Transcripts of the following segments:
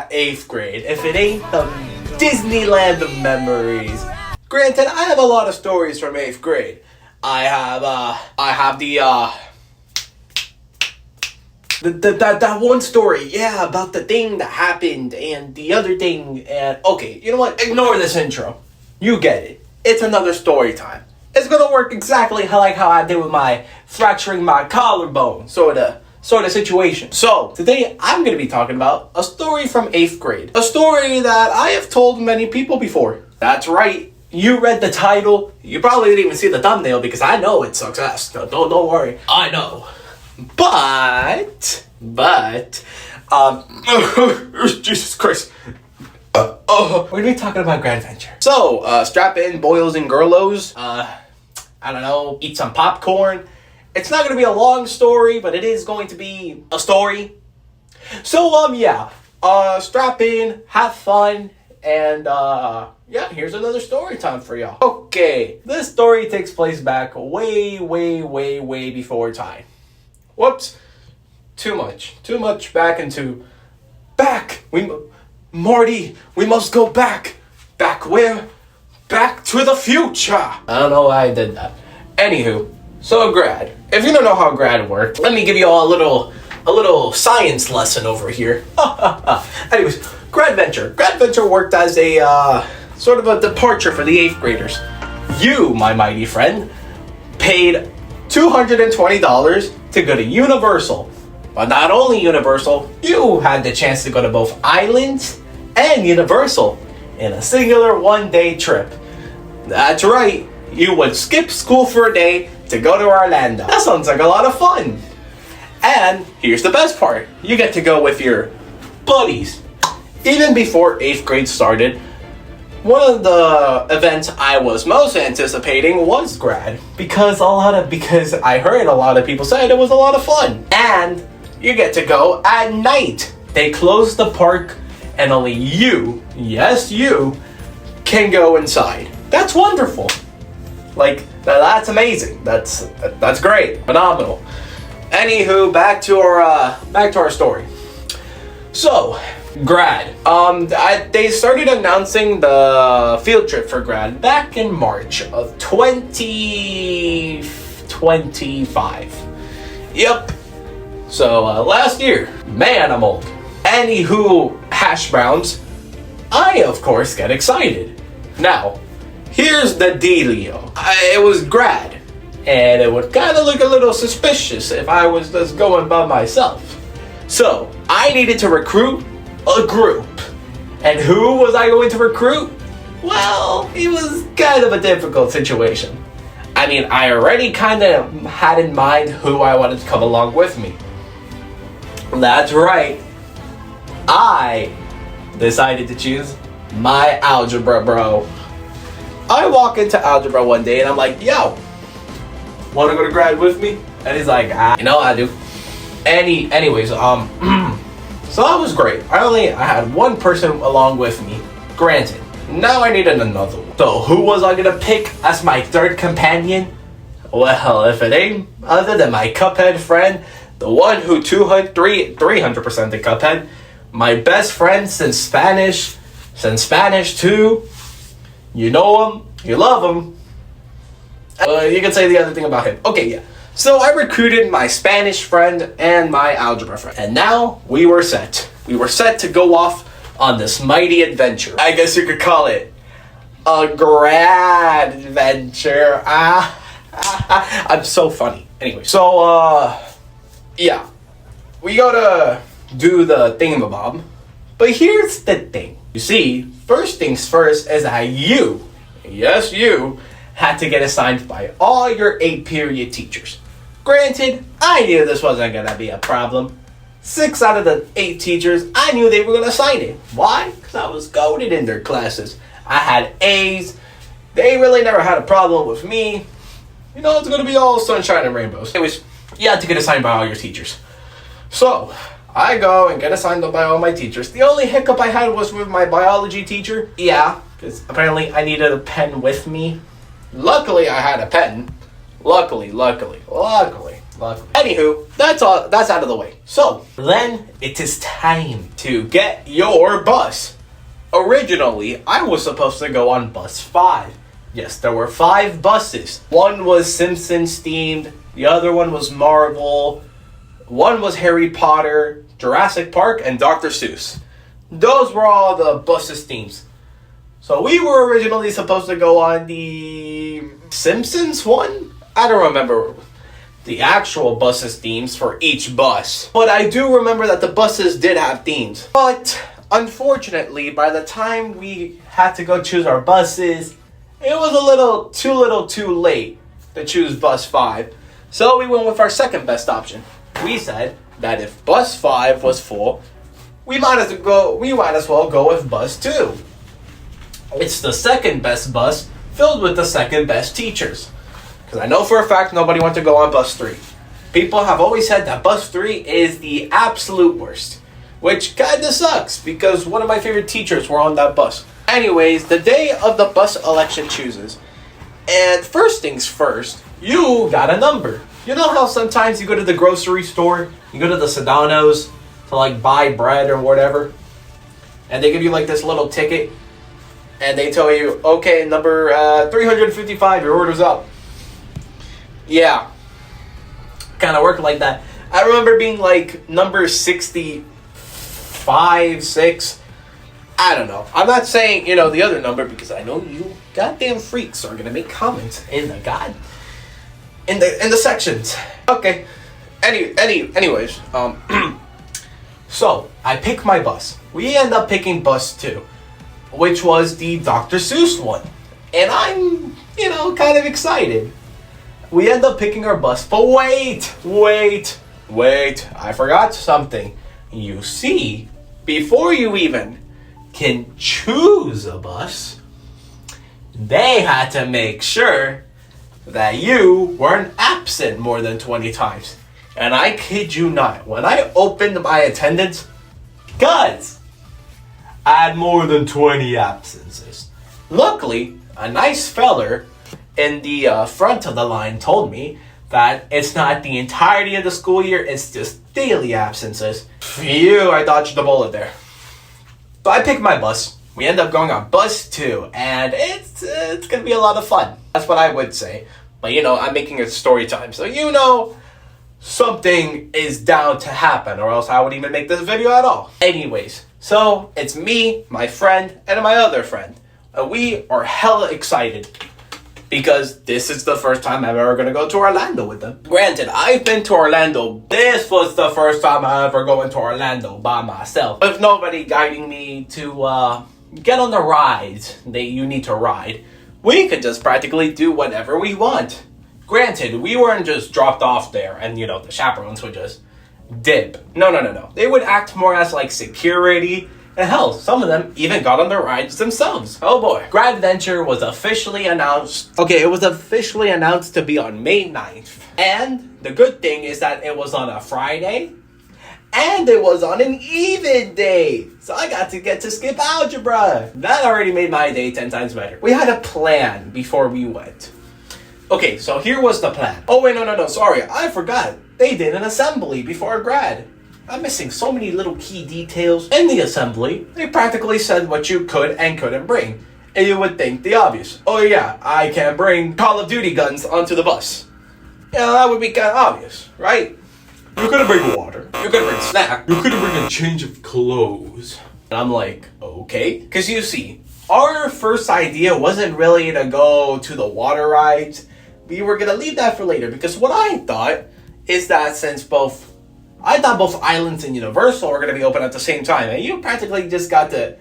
that 8th grade if it ain't the Disneyland of memories. Granted, I have a lot of stories from 8th grade. I have that one story, yeah, about the thing that happened and the other thing, and okay, you know what? Ignore this intro. You get it. It's another story time. It's gonna work exactly how I did with my fracturing my collarbone sort of situation. So today I'm gonna be talking about a story from 8th grade. A story that I have told many people before. That's right. You read the title. You probably didn't even see the thumbnail because I know it sucks ass. Don't worry. I know. But Jesus Christ. We're gonna be talking about Gradventure. So, strap in, boys and girlos. I don't know, eat some popcorn. It's not gonna be a long story, but it is going to be a story. So, yeah. Strap in, have fun, and yeah, here's another story time for y'all. Okay, this story takes place back way before time. Whoops, too much back. Marty, we must go back. Back where? Back to the future. I don't know why I did that. Anywho, so GRAD. If you don't know how GRAD worked, let me give you all a little science lesson over here. Anyways, Gradventure. Gradventure worked as a sort of a departure for the 8th graders. You, my mighty friend, paid $220 to go to Universal. But not only Universal, you had the chance to go to both Islands and Universal in a singular one-day trip. That's right, you would skip school for a day to go to Orlando. That sounds like a lot of fun. And here's the best part, you get to go with your buddies. Even before 8th grade started, one of the events I was most anticipating was GRAD because I heard a lot of people say it was a lot of fun. And you get to go at night. They close the park and only you, yes you, can go inside. That's wonderful. Like, that's amazing. That's great. Phenomenal. Anywho, back to our story. So, GRAD. They started announcing the field trip for GRAD back in March of 2025. Yep. So, last year. Man, I'm old. Anywho, hash browns. I, of course, get excited. Now, here's the dealio. It was GRAD. And it would kind of look a little suspicious if I was just going by myself. So, I needed to recruit a group. And who was I going to recruit? Well, it was kind of a difficult situation. I mean, I already kind of had in mind who I wanted to come along with me. That's right. I decided to choose my algebra bro. I walk into algebra one day and I'm like, yo, wanna go to GRAD with me? And he's like, you know I do. Anyways, so that was great. I had one person along with me. Granted, now I needed another one. So who was I gonna pick as my third companion? Well, if it ain't other than my Cuphead friend, the one who 300% the Cuphead, my best friend since Spanish 2. You know him, you love him. You can say the other thing about him. Okay, yeah. So I recruited my Spanish friend and my algebra friend. And now we were set. We were set to go off on this mighty adventure. I guess you could call it a Gradventure. I'm so funny. Anyway, so, yeah. We gotta do the thingamabob. But here's the thing. You see, first things first is that you, yes you, had to get assigned by all your 8 period teachers. Granted, I knew this wasn't gonna be a problem. 6 out of the 8 teachers, I knew they were gonna assign it. Why? Because I was goated in their classes. I had A's. They really never had a problem with me. You know, it's gonna be all sunshine and rainbows. Anyways, you had to get assigned by all your teachers. So, I go and get assigned by all my teachers. The only hiccup I had was with my biology teacher. Yeah, because apparently I needed a pen with me. Luckily, I had a pen. Luckily. Anywho, that's all. That's out of the way. So then it is time to get your bus. Originally, I was supposed to go on bus 5. Yes, there were 5 buses. One was Simpsons themed. The other one was Marvel. One was Harry Potter, Jurassic Park, and Dr. Seuss. Those were all the buses themes. So we were originally supposed to go on the Simpsons one? I don't remember the actual buses themes for each bus. But I do remember that the buses did have themes. But unfortunately, by the time we had to go choose our buses, it was a little too late to choose bus 5. So we went with our second best option. We said that if bus 5 was full, we might as well go with bus 2. It's the second best bus filled with the second best teachers. Because I know for a fact nobody wants to go on bus 3. People have always said that bus 3 is the absolute worst. Which kinda sucks because one of my favorite teachers were on that bus. Anyways, the day of the bus election chooses. And first things first, you got a number. You know how sometimes you go to the grocery store, you go to the Sedano's to like buy bread or whatever, and they give you like this little ticket, and they tell you, okay, number 355, your order's up. Yeah, kind of work like that. I remember being like number 65, 6. I don't know. I'm not saying, the other number because I know you goddamn freaks are gonna make comments in the in the sections. Okay. Anyways, so I pick my bus. We end up picking bus 2, which was the Dr. Seuss one. And I'm, kind of excited. We end up picking our bus, but wait, I forgot something. You see, before you even can choose a bus, they had to make sure that you weren't absent more than 20 times. And I kid you not, when I opened my attendance, guys, I had more than 20 absences. Luckily, a nice feller in the front of the line told me that it's not the entirety of the school year, it's just daily absences. Phew, I dodged the bullet there. So I picked my bus. We end up going on bus 2, and it's gonna be a lot of fun. That's what I would say. But I'm making it story time, so something is down to happen, or else I would even make this video at all. Anyways, so it's me, my friend, and my other friend. And we are hella excited because this is the first time I'm ever gonna go to Orlando with them. Granted, I've been to Orlando. This was the first time I ever going to Orlando by myself, with nobody guiding me to get on the rides that you need to ride. We could just practically do whatever we want. Granted, we weren't just dropped off there and the chaperones would just dip. No. They would act more as like security. And hell, some of them even got on the rides themselves. Oh boy. Gradventure was officially announced. Okay, it was officially announced to be on May 9th. And the good thing is that it was on a Friday. And it was on an even day. So I got to skip algebra. That already made my day 10 times better. We had a plan before we went. Okay, so here was the plan. Oh wait, no, sorry. I forgot. They did an assembly before grad. I'm missing so many little key details. In the assembly, they practically said what you could and couldn't bring. And you would think the obvious. Oh yeah, I can't bring Call of Duty guns onto the bus. That would be kind of obvious, right? You couldn't bring water. You couldn't bring snack. You couldn't bring a change of clothes. And I'm like, okay. Because you see, our first idea wasn't really to go to the water rides. We were going to leave that for later. Because what I thought is that since both Islands and Universal are going to be open at the same time, and you practically just got to,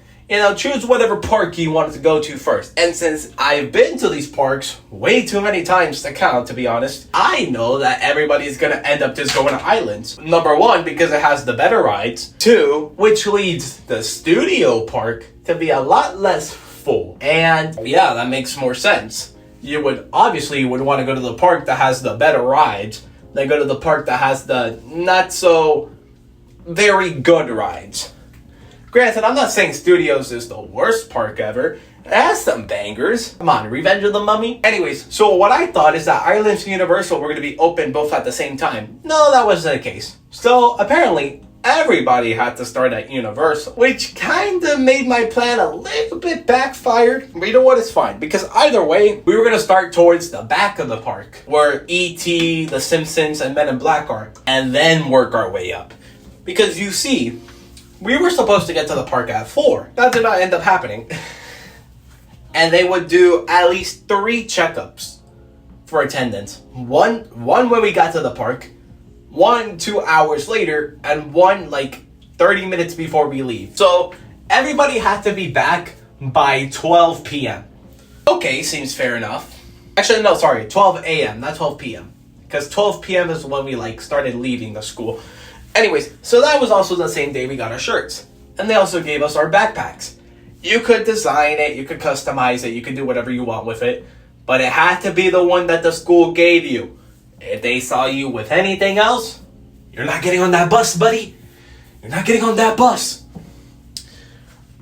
choose whatever park you wanted to go to first. And since I've been to these parks way too many times to count, to be honest, I know that everybody's going to end up just going to Islands. Number 1, because it has the better rides. 2, which leads the studio park to be a lot less full. And yeah, that makes more sense. You would want to go to the park that has the better rides than go to the park that has the not so very good rides. Granted, I'm not saying Studios is the worst park ever. It has some bangers. Come on, Revenge of the Mummy. Anyways, so what I thought is that Ireland and Universal were going to be open both at the same time. No, that wasn't the case. So apparently, everybody had to start at Universal, which kind of made my plan a little bit backfired. But you know what? It's fine, because either way, we were going to start towards the back of the park, where E.T., The Simpsons, and Men in Black are, and then work our way up. Because you see, we were supposed to get to the park at 4. That did not end up happening. And they would do at least 3 checkups for attendance. One when we got to the park, 1 2 hours later, and 1 like 30 minutes before we leave. So everybody had to be back by 12 p.m. Okay, seems fair enough. Actually, no, sorry, 12 a.m., not 12 p.m. Because 12 p.m. is when we like started leaving the school. Anyways, so that was also the same day we got our shirts. And they also gave us our backpacks. You could design it, you could customize it, you could do whatever you want with it. But it had to be the one that the school gave you. If they saw you with anything else, you're not getting on that bus, buddy. You're not getting on that bus.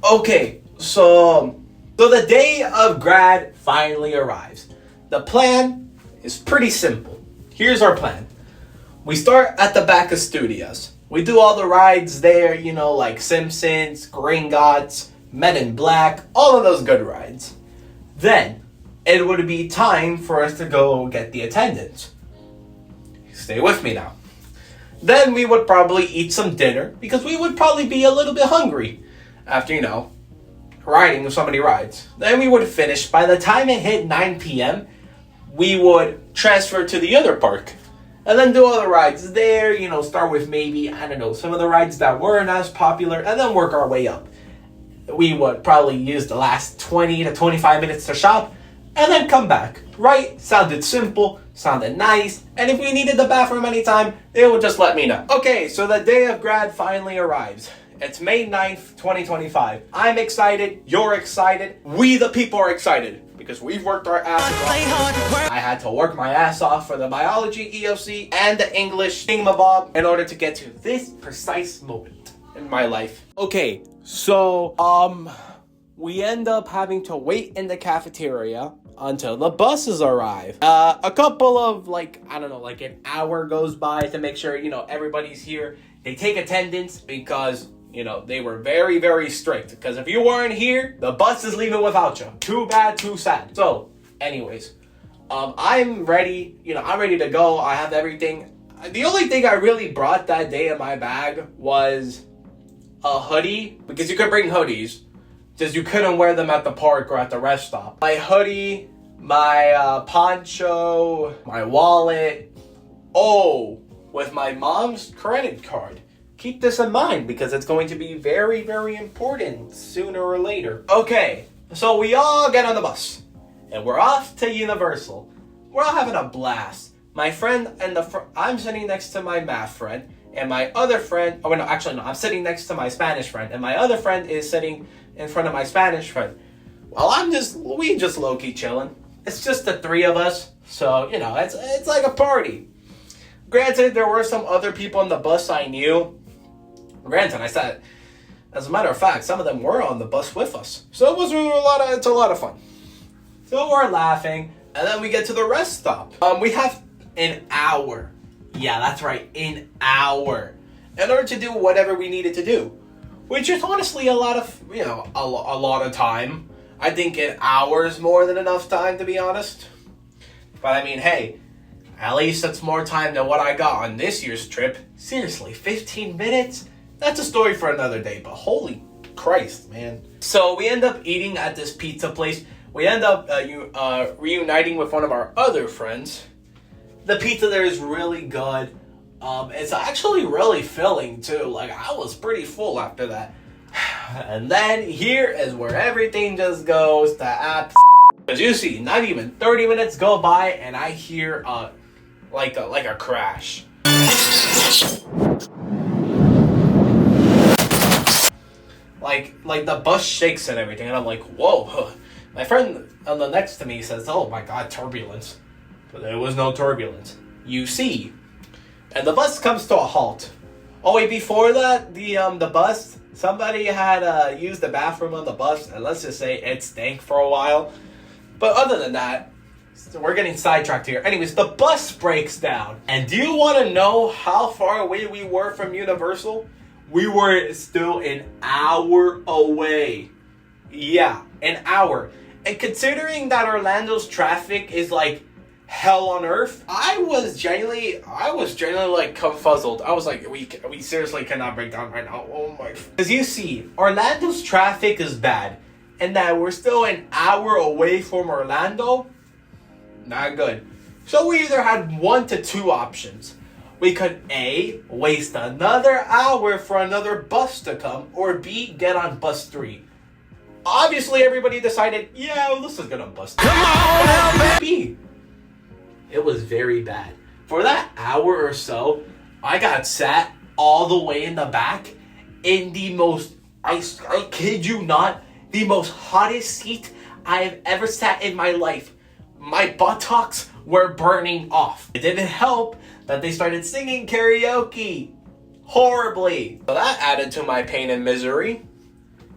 Okay, so the day of grad finally arrives. The plan is pretty simple. Here's our plan. We start at the back of Studios. We do all the rides there, you know, like Simpsons, Gringotts, Men in Black, all of those good rides. Then, it would be time for us to go get the attendance. Stay with me now. Then we would probably eat some dinner, because we would probably be a little bit hungry after, you know, riding so many rides. Then we would finish. By the time it hit 9 p.m., we would transfer to the other park. And then do all the rides there, you know, start with maybe, I don't know, some of the rides that weren't as popular, and then work our way up. We would probably use the last 20 to 25 minutes to shop, and then come back. Right? Sounded simple, sounded nice, and if we needed the bathroom anytime, they would just let me know. Okay, so the day of grad finally arrives. It's May 9th, 2025. I'm excited, you're excited, we the people are excited. Because we've worked our asses off. I had to work my ass off for the biology EOC and the English thingamabob in order to get to this precise moment in my life. Okay, so, we end up having to wait in the cafeteria until the buses arrive. A couple of, like, I don't know, like an hour goes by to make sure, you know, everybody's here. They take attendance because, you know, they were very, very strict. Because if you weren't here, the bus is leaving without you. Too bad, too sad. So, anyways, I'm ready. You know, I'm ready to go. I have everything. The only thing I really brought that day in my bag was a hoodie. Because you could bring hoodies. Just you couldn't wear them at the park or at the rest stop. My hoodie, my poncho, my wallet. Oh, with my mom's credit card. Keep this in mind because it's going to be very, very important sooner or later. Okay, so we all get on the bus and we're off to Universal. We're all having a blast. My friend and I'm sitting next to my math friend and my other friend, oh no, actually no, I'm sitting next to my Spanish friend and my other friend is sitting in front of my Spanish friend. Well, we just low-key chilling. It's just the 3 of us, so, you know, it's like a party. Granted, there were some other people on the bus I knew. Granted, I said, as a matter of fact, some of them were on the bus with us. So it's a lot of fun. So we're laughing, and then we get to the rest stop. We have an hour. Yeah, that's right, an hour. In order to do whatever we needed to do. Which is honestly a lot of, you know, a lot of time. I think an hour is more than enough time, to be honest. But I mean, hey, at least that's more time than what I got on this year's trip. Seriously, 15 minutes? That's a story for another day, but holy Christ, man. So we end up eating at this pizza place. We end up reuniting with one of our other friends. The pizza there is really good. It's actually really filling too. Like, I was pretty full after that. And then here is where everything just goes to app. Because you see, not even 30 minutes go by and I hear like a crash. Like the bus shakes and everything, and I'm like, whoa. My friend on the next to me says, oh my god, turbulence. But there was no turbulence. You see. And the bus comes to a halt. Oh wait, before that, the bus Somebody had used the bathroom on the bus, and let's just say it stank for a while. But other than that, so we're getting sidetracked here. Anyways, the bus breaks down. And do you want to know how far away we were from Universal? We were still an hour away. Yeah, an hour. And considering that Orlando's traffic is like hell on earth, I was genuinely like confuzzled. I was like, we seriously cannot break down right now. Oh my. Because you see, Orlando's traffic is bad. And that we're still an hour away from Orlando, not good. So we either had one to two options. We could A, waste another hour for another bus to come, or B, get on bus 3. Obviously, everybody decided, yeah, well, this is gonna bus 3. Come on, B. It was very bad. For that hour or so, I got sat all the way in the back in the most, I kid you not, the most hottest seat I have ever sat in my life. My buttocks were burning off. It didn't help that they started singing karaoke horribly. So that added to my pain and misery.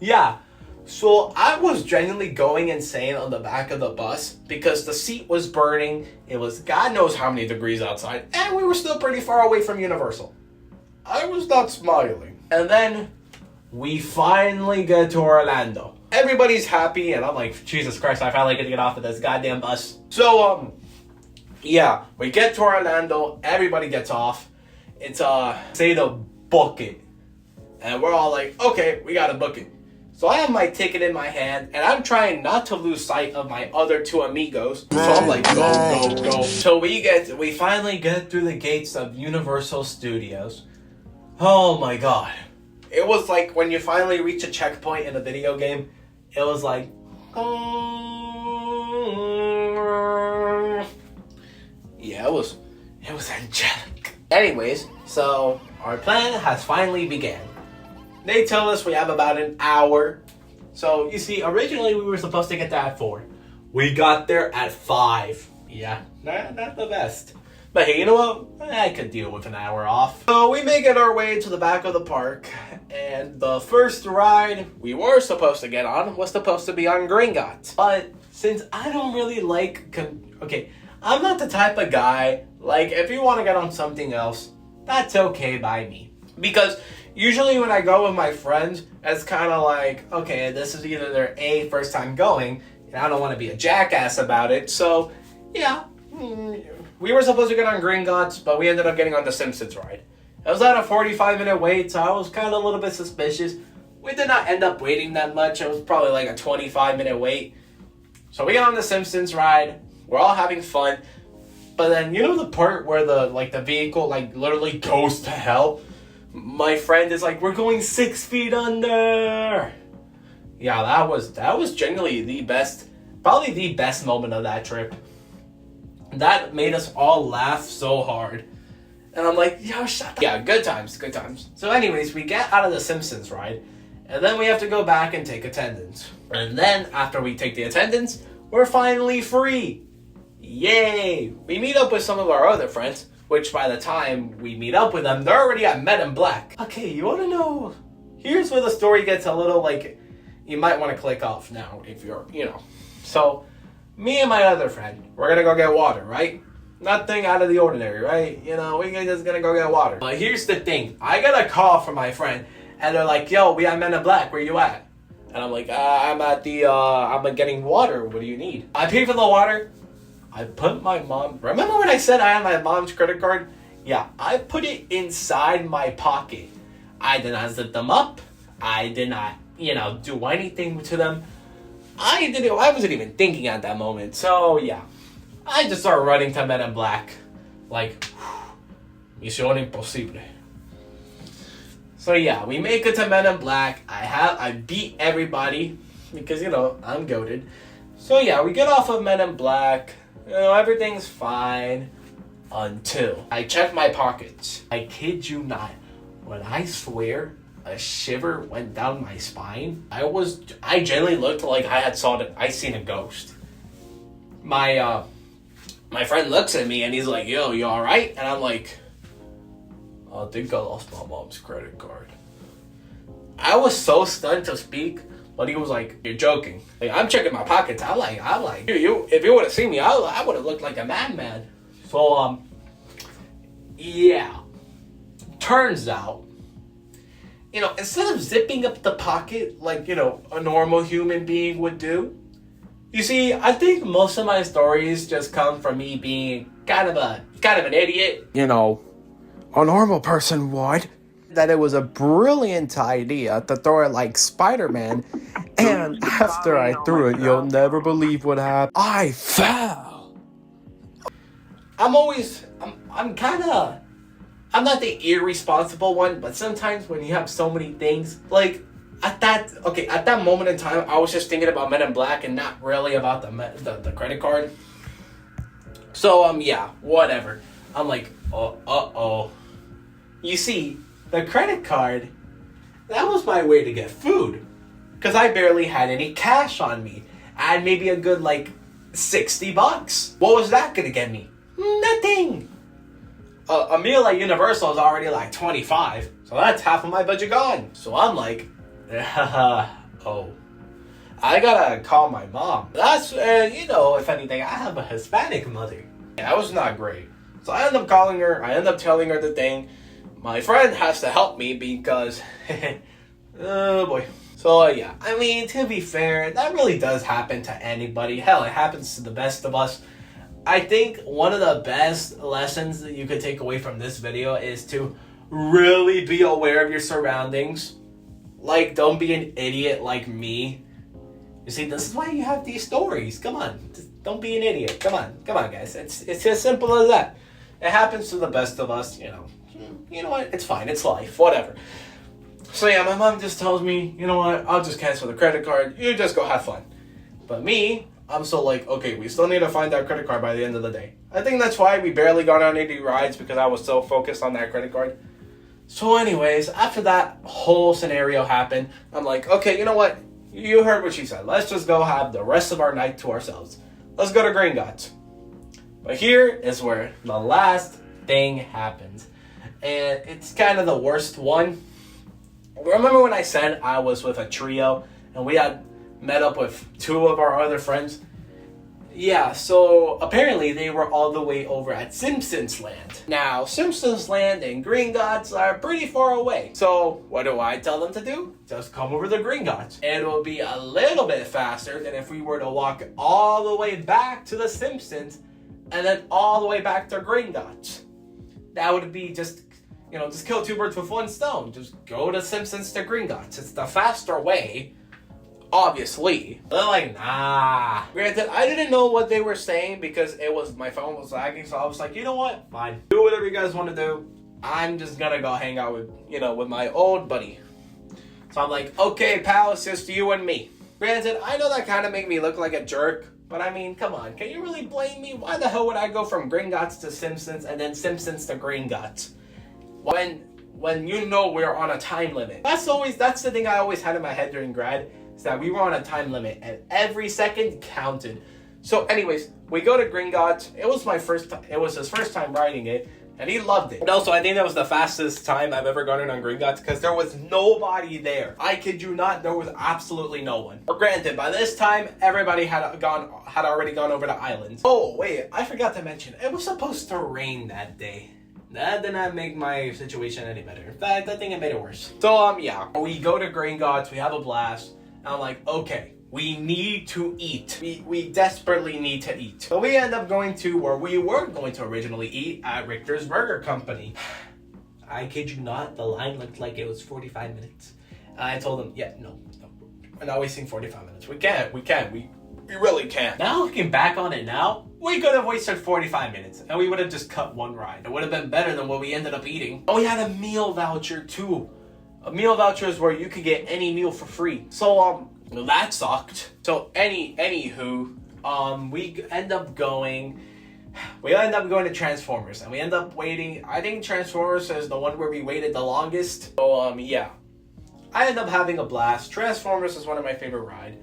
Yeah, so I was genuinely going insane on the back of the bus because the seat was burning. It was God knows how many degrees outside, and we were still pretty far away from Universal. I was not smiling. And then we finally get to Orlando. Everybody's happy, and I'm like, Jesus Christ, I finally get to get off of this goddamn bus. So, yeah, we get to Orlando, everybody gets off. It's, say to book it. And we're all like, okay, we gotta book it. So I have my ticket in my hand, and I'm trying not to lose sight of my other two amigos. So I'm like, go. So we finally get through the gates of Universal Studios. Oh my God. It was like when you finally reach a checkpoint in a video game, it was like, yeah, it was angelic. Anyways, so our plan has finally began. They tell us we have about an hour. So you see, originally we were supposed to get there at 4. We got there at 5. Yeah, not the best. But hey, you know what? I could deal with an hour off. So we make it our way to the back of the park. And the first ride we were supposed to get on was supposed to be on Gringotts. But since I don't really like... Okay, I'm not the type of guy, like, if you want to get on something else, that's okay by me. Because usually when I go with my friends, it's kind of like, okay, this is either their first time going, and I don't want to be a jackass about it. So, yeah... We were supposed to get on Gringotts, but we ended up getting on the Simpsons ride. It was at a 45-minute wait, so I was kind of a little bit suspicious. We did not end up waiting that much. It was probably like a 25-minute wait. So we get on the Simpsons ride. We're all having fun. But then, you know the part where the vehicle literally goes to hell? My friend is like, we're going 6 feet under. Yeah, that was genuinely probably the best moment of that trip. That made us all laugh so hard. And I'm like, yo, shut up. Yeah, good times. So anyways, we get out of the Simpsons ride, and then we have to go back and take attendance. And then, after we take the attendance, we're finally free. Yay! We meet up with some of our other friends, which by the time we meet up with them, they're already at Men in Black. Okay, you want to know? Here's where the story gets a little, you might want to click off now if you're, So... me and my other friend, we're gonna go get water, right? Nothing out of the ordinary, right? We're just gonna go get water. But here's the thing. I got a call from my friend, and they're like, yo, we have Men in Black, where you at? And I'm like, I'm getting water, what do you need? I pay for the water. I put my mom, remember when I said I had my mom's credit card? Yeah, I put it inside my pocket. I did not zip them up. I did not, do anything to them. I wasn't even thinking at that moment. So, yeah. I just started running to Men in Black. Mission imposible. So, yeah. We make it to Men in Black. I beat everybody. Because, I'm goated. So, yeah. We get off of Men in Black. Everything's fine. Until I check my pockets. I kid you not. When I swear... a shiver went down my spine. I genuinely looked like I seen a ghost. My friend looks at me and he's like, yo, you alright? And I'm like, I think I lost my mom's credit card. I was so stunned to speak, but he was like, "You're joking." Like, I'm checking my pockets. I'm like, you. If you would have seen me, I would have looked like a madman. So yeah. Turns out, instead of zipping up the pocket like a normal human being would do. You see, I think most of my stories just come from me being kind of an idiot. A normal person would. That it was a brilliant idea to throw it like Spider-Man, and after I threw it, you'll never believe what happened. I fell. I'm not the irresponsible one, but sometimes when you have so many things, like at that moment in time, I was just thinking about Men in Black and not really about the credit card. So yeah, whatever. I'm like, oh. You see, the credit card, that was my way to get food, because I barely had any cash on me. I had maybe a good like $60. What was that gonna get me? Nothing. A meal at Universal is already like $25, so that's half of my budget gone. So I'm like, oh, I gotta call my mom. That's, if anything, I have a Hispanic mother. That was not great. So I end up calling her. I end up telling her the thing. My friend has to help me because, oh boy. So yeah, I mean, to be fair, that really does happen to anybody. Hell, it happens to the best of us. I think one of the best lessons that you could take away from this video is to really be aware of your surroundings. Like, don't be an idiot like me. You see, this is why you have these stories. Come on, just don't be an idiot. Come on, guys. It's as simple as that. It happens to the best of us, You know what? It's fine. It's life. Whatever. So yeah, my mom just tells me, you know what? I'll just cancel the credit card. You just go have fun. But me, I'm so like, okay, we still need to find that credit card by the end of the day. I think that's why we barely got on any rides, because I was so focused on that credit card. So anyways, after that whole scenario happened, I'm like, okay, you know what? You heard what she said. Let's just go have the rest of our night to ourselves. Let's go to Gringotts. But here is where the last thing happens. And it's kind of the worst one. Remember when I said I was with a trio and we had met up with two of our other friends? Yeah, so apparently they were all the way over at Simpsons Land. Now, Simpsons Land and Gringotts are pretty far away. So what do I tell them to do? Just come over to Gringotts. It'll be a little bit faster than if we were to walk all the way back to the Simpsons and then all the way back to Gringotts. That would be just kill two birds with one stone. Just go to Simpsons to Gringotts. It's the faster way. Obviously. They're like, nah. Granted, I didn't know what they were saying because my phone was lagging, so I was like, you know what? Fine. Do whatever you guys want to do. I'm just gonna go hang out with my old buddy. So I'm like, okay, pal, it's just you and me. Granted, I know that kind of made me look like a jerk, but I mean, come on. Can you really blame me? Why the hell would I go from Gringotts to Simpsons and then Simpsons to Gringotts? When we're on a time limit. That's the thing I always had in my head during grad, is that we were on a time limit and every second counted. So anyways, we go to Gringotts. It was his first time riding it, and he loved it. And also, I think that was the fastest time I've ever gone on Gringotts because there was nobody there. I kid you not, there was absolutely no one. But granted, by this time, everybody had already gone over the islands. Oh wait, I forgot to mention, it was supposed to rain that day. That did not make my situation any better. In fact, I think it made it worse. So, yeah. We go to Gringotts, we have a blast, and I'm like, okay, we need to eat. We desperately need to eat. So we end up going to where we were going to originally eat, at Richter's Burger Company. I kid you not, the line looked like it was 45 minutes. I told them, yeah, no, we're not wasting 45 minutes. We really can't. Now looking back on it now, we could have wasted 45 minutes and we would have just cut one ride. It would have been better than what we ended up eating. Oh, we had a meal voucher too. A meal voucher is where you could get any meal for free. So, that sucked. So, anywho, we end up going to Transformers and we end up waiting. I think Transformers is the one where we waited the longest. So, yeah. I end up having a blast. Transformers is one of my favorite rides.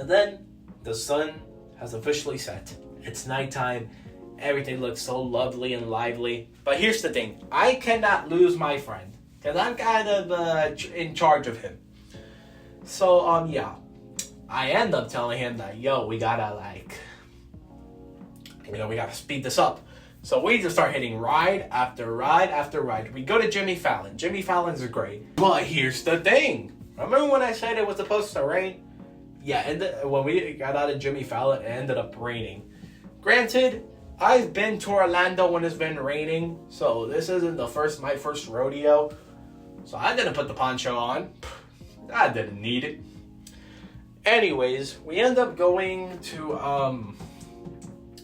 then the sun has officially set. It's nighttime. Everything looks so lovely and lively. But here's the thing. I cannot lose my friend, because I'm kind of in charge of him. So, yeah. I end up telling him that, yo, we gotta we gotta speed this up. So we just start hitting ride after ride after ride. We go to Jimmy Fallon. Jimmy Fallon's great. But here's the thing. Remember when I said it was supposed to rain? Yeah, and when we got out of Jimmy Fallon, it ended up raining. Granted, I've been to Orlando when it's been raining, so this isn't my first rodeo. So I didn't put the poncho on. I didn't need it. Anyways, we end up going to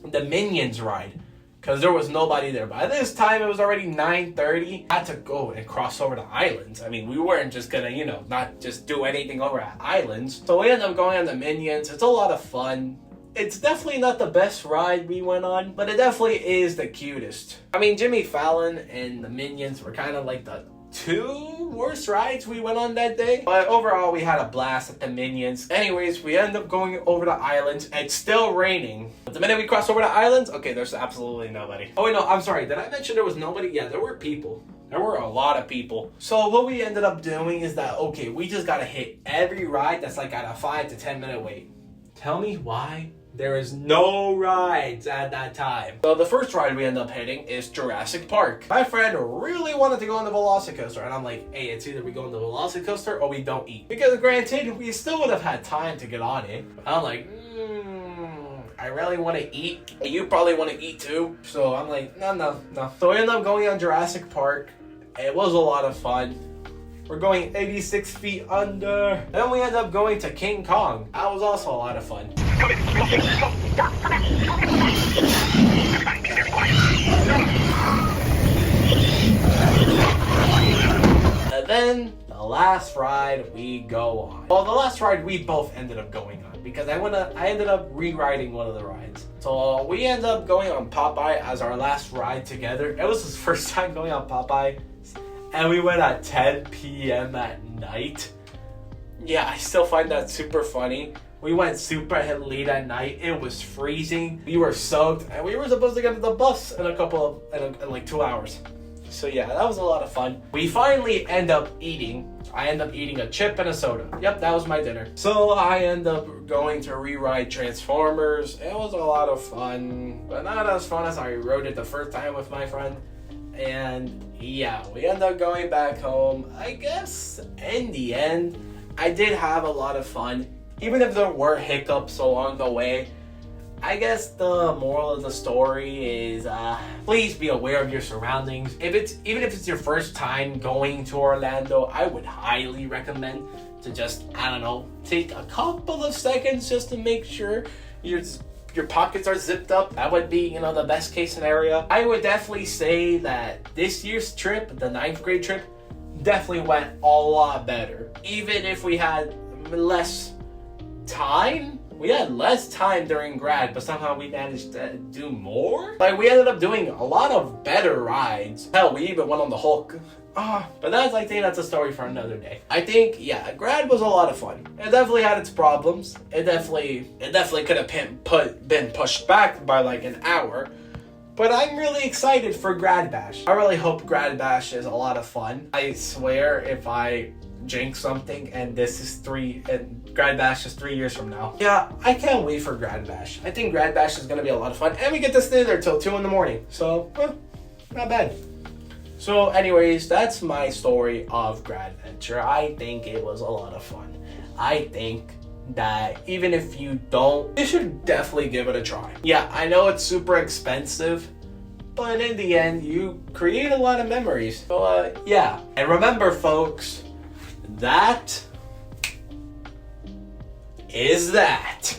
the Minions ride, because there was nobody there. By this time, it was already 9:30. I had to go and cross over to islands. I mean, we weren't just gonna, not just do anything over at islands. So we ended up going on the Minions. It's a lot of fun. It's definitely not the best ride we went on, but it definitely is the cutest. I mean, Jimmy Fallon and the Minions were kind of like the 2 worst rides we went on that day. But overall, we had a blast at the Minions. Anyways, we end up going over to islands. It's still raining. But the minute we cross over to islands, okay, there's absolutely nobody. Oh, wait, no, I'm sorry. Did I mention there was nobody? Yeah, there were people. There were a lot of people. So what we ended up doing is that, okay, we just got to hit every ride that's like at a 5 to 10 minute wait. Tell me why there is no rides at that time. So the first ride we end up hitting is Jurassic Park. My friend really wanted to go on the Velocicoaster, and I'm like, hey, it's either we go on the Velocicoaster or we don't eat. Because granted, we still would have had time to get on it. I'm like, I really want to eat. You probably want to eat too. So I'm like, no. So we end up going on Jurassic Park. It was a lot of fun. We're going 86 feet under. Then we end up going to King Kong. That was also a lot of fun. And then the last ride we go on. Well, the last ride we both ended up going on, because I ended up rewriting one of the rides. So we ended up going on Popeye as our last ride together. It was his first time going on Popeye. And we went at 10 p.m. at night. Yeah, I still find that super funny. We went super late at night. It was freezing. We were soaked, and we were supposed to get to the bus in like 2 hours. So yeah, that was a lot of fun. We finally end up eating. I end up eating a chip and a soda. Yep, that was my dinner. So I end up going to rewrite Transformers. It was a lot of fun, but not as fun as I rode it the first time with my friend. And yeah, we end up going back home. I guess in the end, I did have a lot of fun. Even if there were hiccups along the way, I guess the moral of the story is please be aware of your surroundings. Even if it's your first time going to Orlando, I would highly recommend to just, take a couple of seconds just to make sure your pockets are zipped up. That would be, the best case scenario. I would definitely say that this year's trip, the 9th grade trip, definitely went a lot better. Even if we had less time. We had less time during grad, but somehow we managed to do more. Like, we ended up doing a lot of better rides. Hell, we even went on the Hulk. But I think that's a story for another day. I think, yeah, grad was a lot of fun. It definitely had its problems. It definitely could have been pushed back by like an hour. But I'm really excited for Grad Bash. I really hope Grad Bash is a lot of fun. I swear if I jinx something and Grad Bash is 3 years from now. Yeah, I can't wait for Grad Bash. I think Grad Bash is going to be a lot of fun. And we get to stay there till 2 in the morning. So, not bad. So anyways, that's my story of Gradventure. I think it was a lot of fun. I think that even if you don't, you should definitely give it a try. Yeah, I know it's super expensive, but in the end, you create a lot of memories. So yeah. And remember, folks, that is that.